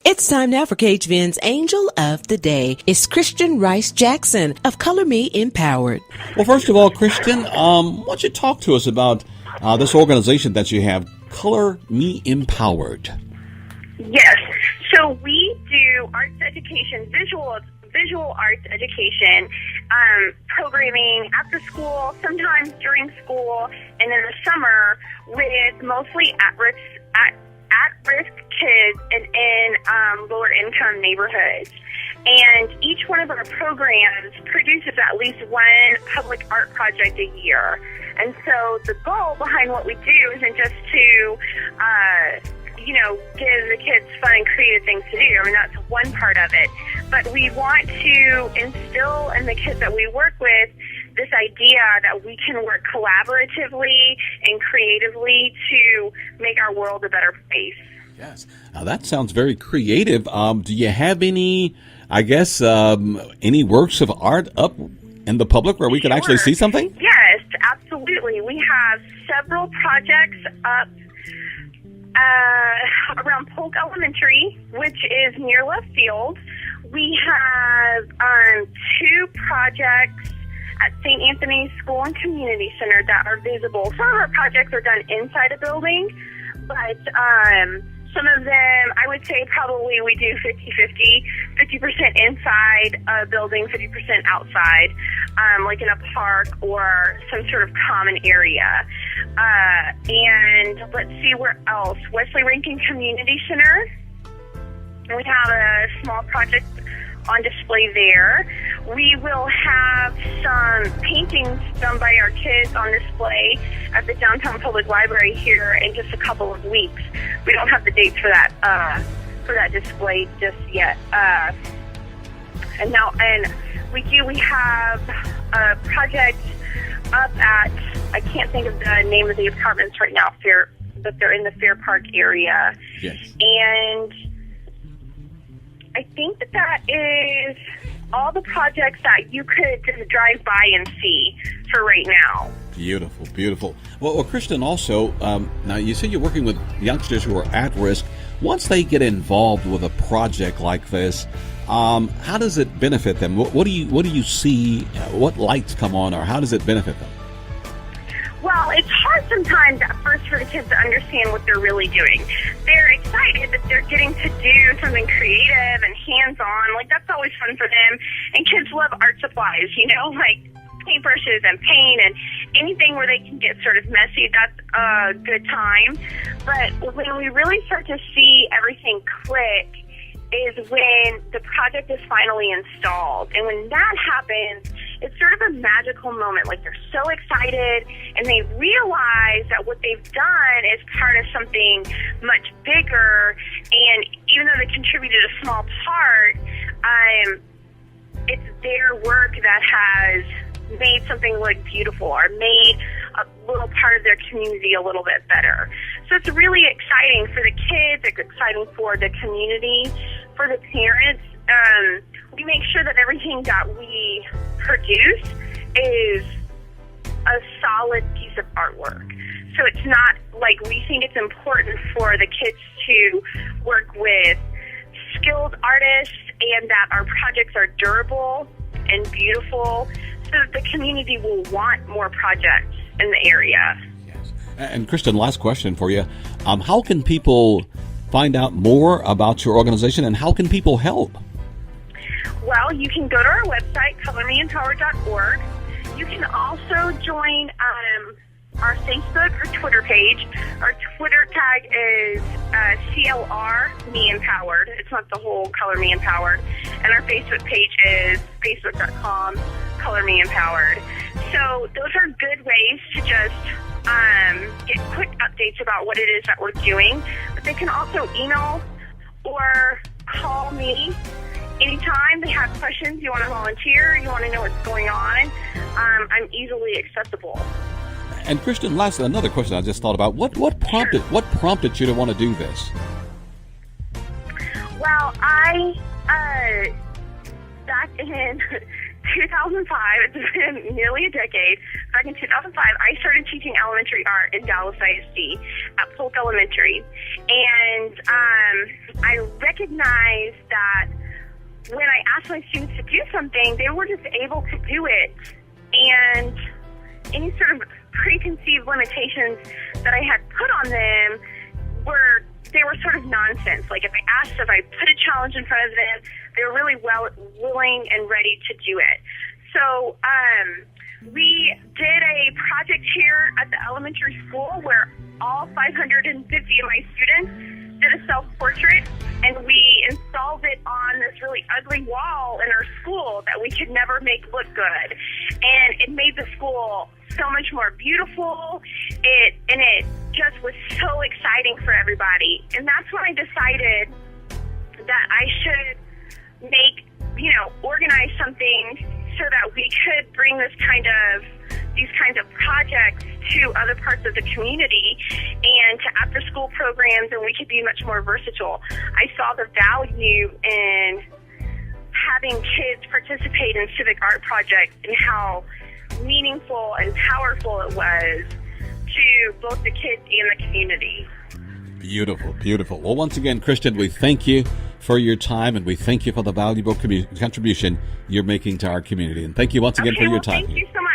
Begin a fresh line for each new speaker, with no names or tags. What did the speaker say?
It's time now for KHVN's Angel of the Day. It's Christian Rice Jackson of Color Me Empowered.
Well, first of all, Christian, why don't you talk to us about this organization that you have, Color Me Empowered?
Yes. So we do arts education, visual arts education, programming after school, sometimes during school, and in the summer with mostly at-risk kids and in lower income neighborhoods. And each one of our programs produces at least one public art project a year. And so the goal behind what we do isn't just to give the kids fun and creative things to do. I mean, that's one part of it. But we want to instill in the kids that we work with this idea that we can work collaboratively and creatively to make our world a better place.
Yes. Now, that sounds very creative. Do you have any, any works of art up in the public where we can actually see something?
Yes, absolutely. We have several projects up around Polk Elementary, which is near left field. We have 2 projects at St. Anthony's School and Community Center that are visible. Some of our projects are done inside a building, but some of them, I would say probably we do 50-50, 50% inside a building, 50% outside, like in a park or some sort of common area. And let's see where else. Wesley Rankin Community Center. We have a small project on display there. We will have some paintings done by our kids on display at the Downtown Public Library here in just a couple of weeks. We don't have the dates for that display just yet. And we have a project up at, I can't think of the name of the apartments right now, but they're in the Fair Park area.
Yes. And
I think that is all the projects that you could just drive by and see for right now.
Beautiful, beautiful. Well, Kristen, also, now you say you're working with youngsters who are at risk. Once they get involved with a project like this, how does it benefit them? What do you see? What lights come on, or how does it benefit them?
Well, it's hard sometimes at first for the kids to understand what they're really doing. They're excited that they're getting to do something creative and hands-on. Like, that's always fun for them. And kids love art supplies, like paintbrushes and paint and anything where they can get sort of messy. That's a good time. But when we really start to see everything click is when the project is finally installed. And when that happens, it's sort of a magical moment. Like, they're so excited and they realize that what they've done is part of something much bigger. And even though they contributed a small part, it's their work that has made something look beautiful or made a little part of their community a little bit better. So it's really exciting for the kids. It's exciting for the community, for the parents. We make sure that everything that we produce is a solid piece of artwork. So it's not like, we think it's important for the kids to work with skilled artists and that our projects are durable and beautiful so that the community will want more projects in the area.
Yes. And Kristen, last question for you. How can people find out more about your organization, and how can people help?
Well, you can go to our website, colormeempowered.org. You can also join our Facebook or Twitter page. Our Twitter tag is CLR Me Empowered. It's not the whole Color Me Empowered. And our Facebook page is facebook.com Color Me Empowered. So those are good ways to just get quick updates about what it is that we're doing. But they can also email or call me anytime they have questions. You want to volunteer, you want to know what's going on. I'm easily accessible.
And Kristen, lastly, another question I just thought about. What prompted you to want to do this?
Well, I back in 2005, it's been nearly a decade, back in 2005, I started teaching elementary art in Dallas ISD at Polk Elementary. And I recognized that when I asked my students to do something, they were just able to do it. And any sort of preconceived limitations that I had put on them were sort of nonsense. Like if I put a challenge in front of them, they were really willing and ready to do it. So we did a project here at the elementary school where all 550 of my students did a self-portrait, and we installed it on this really ugly wall in our school that we could never make look good. And it made the school so much more beautiful. It just was so exciting for everybody. And that's when I decided that I should organize something so that we could bring these kinds of projects to other parts of the community and to after-school programs, and we could be much more versatile. I saw the value in having kids participate in civic art projects and how meaningful and powerful it was to both the kids and the community.
Beautiful, beautiful. Well, once again, Kristen, we thank you for your time, and we thank you for the valuable contribution you're making to our community. And thank you once again for your time.
Thank you so much.